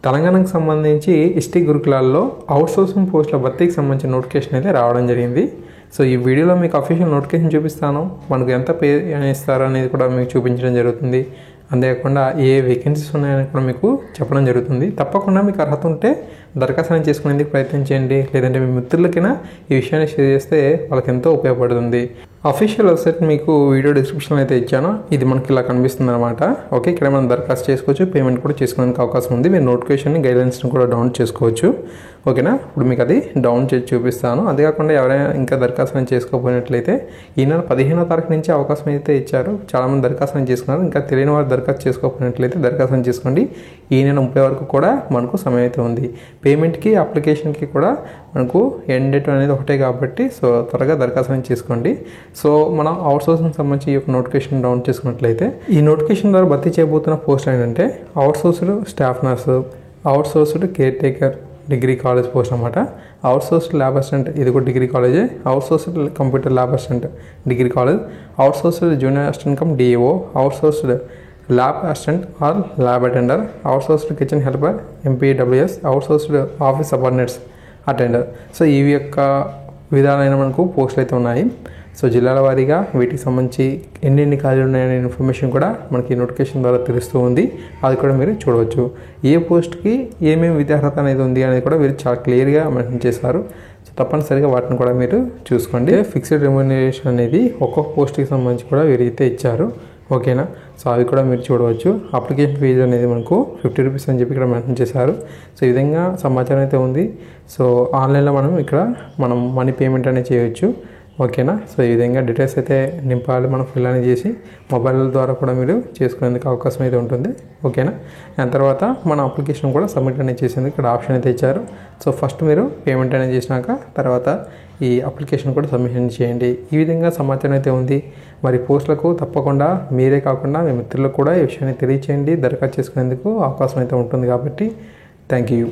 తెలంగాణకు సంబంధించి ఎస్టీ గురుకులాల్లో అవుట్సోర్సింగ్ పోస్టుల భర్తీకి సంబంధించిన నోటిఫికేషన్ అయితే రావడం జరిగింది. సో ఈ వీడియోలో మీకు అఫీషియల్ నోటిఫికేషన్ చూపిస్తాను. మనకు ఎంత పే ఇస్తారు అనేది కూడా మీకు చూపించడం జరుగుతుంది. అంతేకాకుండా ఏ వేకెన్సీస్ ఉన్నాయని కూడా మీకు చెప్పడం జరుగుతుంది. తప్పకుండా మీకు అర్హత ఉంటే దరఖాస్తు చేసుకునేందుకు ప్రయత్నించండి. లేదంటే మీ మిత్రులకైనా ఈ విషయాన్ని షేర్ చేస్తే వాళ్ళకి ఎంతో ఉపయోగపడుతుంది. అఫీషియల్ వెబ్సైట్ మీకు వీడియో డిస్క్రిప్షన్లో అయితే ఇచ్చాను. ఇది మనకి ఇలా కనిపిస్తుంది అనమాట. ఓకే, ఇక్కడ మనం దరఖాస్తు చేసుకోవచ్చు, పేమెంట్ కూడా చేసుకునేందుకు అవకాశం ఉంది. మీరు నోటిఫికేషన్ గైడ్లైన్స్ని కూడా డౌన్లోడ్ చేసుకోవచ్చు. ఓకేనా, ఇప్పుడు మీకు అది డౌన్ చేసి చూపిస్తాను. అంతేకాకుండా ఎవరైనా ఇంకా దరఖాస్తు చేసుకోకపోయినట్లయితే ఈ నెల 15వ తారీఖు నుంచి అవకాశం అయితే ఇచ్చారు. చాలామంది దరఖాస్తు చేసుకున్నారు. ఇంకా తెలియని వారు దరఖాస్తు చేసుకోకపోయినట్లయితే దరఖాస్తు చేసుకోండి. ఈ నెల 30 వరకు కూడా మనకు సమయం అయితే ఉంది. పేమెంట్కి అప్లికేషన్కి కూడా మనకు ఎండ్ డేట్ అనేది ఒకటే కాబట్టి సో త్వరగా దరఖాస్తు చేసుకోండి. సో మనం అవుట్సోర్సింగ్ సంబంధించి ఈ యొక్క నోటిఫికేషన్ డౌన్ చేసుకున్నట్లయితే ఈ నోటిఫికేషన్ ద్వారా భర్తీ చేయబోతున్న పోస్ట్ ఏంటంటే outsourced staff nurse, outsourced caretaker degree college post అనమాట. అవుట్సోర్స్డ్ ల్యాబ్ అసిస్టెంట్, ఇది కూడా డిగ్రీ కాలేజే. Outsourced computer lab assistant degree college, outsourced junior assistant cum DAO, outsourced lab assistant or lab attender, outsourced kitchen helper MPWS, outsourced office subordinates attender. So ఇవి యొక్క విధాలైన మనకు పోస్టులు అయితే ఉన్నాయి. సో జిల్లాల వారీగా వీటికి సంబంధించి ఎన్ని ఖాళీలు ఉన్నాయనే ఇన్ఫర్మేషన్ కూడా మనకి నోటిఫికేషన్ ద్వారా తెలుస్తూ ఉంది. అది కూడా మీరు చూడవచ్చు. ఏ పోస్ట్కి ఏమేమి విద్యార్హత అనేది ఉంది అనేది కూడా వీరు చాలా క్లియర్గా మెన్షన్ చేశారు. సో తప్పనిసరిగా వాటిని కూడా మీరు చూసుకోండి. ఫిక్స్డ్ రెమ్యూనరేషన్ అనేది ఒక్కొక్క పోస్ట్కి సంబంధించి కూడా వీరైతే ఇచ్చారు. ఓకేనా, సో అవి కూడా మీరు చూడవచ్చు. అప్లికేషన్ ఫీజు అనేది మనకు 50 రూపీస్ అని చెప్పి ఇక్కడ మెన్షన్ చేశారు. సో ఈ విధంగా సమాచారం అయితే ఉంది. సో ఆన్లైన్లో మనం మనీ పేమెంట్ అనేది చేయవచ్చు. ఓకేనా, సో ఈ విధంగా డీటెయిల్స్ అయితే నింపాలి, మనం ఫిల్ అనేది చేసి మొబైల్ ద్వారా కూడా మీరు చేసుకునేందుకు అవకాశం అయితే ఉంటుంది. ఓకేనా, దాని తర్వాత మన అప్లికేషన్ కూడా సబ్మిట్ అనేది చేసేందుకు ఇక్కడ ఆప్షన్ అయితే ఇచ్చారు. సో ఫస్ట్ మీరు పేమెంట్ అనేది చేసినాక తర్వాత ఈ అప్లికేషన్ కూడా సబ్మిషన్ చేయండి. ఈ విధంగా సమాచారం అయితే ఉంది. మరి పోస్టులకు తప్పకుండా మీరే కాకుండా మీ మిత్రులకు కూడా ఈ విషయాన్ని తెలియచేయండి. దరఖాస్తు చేసుకునేందుకు అవకాశం అయితే ఉంటుంది కాబట్టి థ్యాంక్ యూ.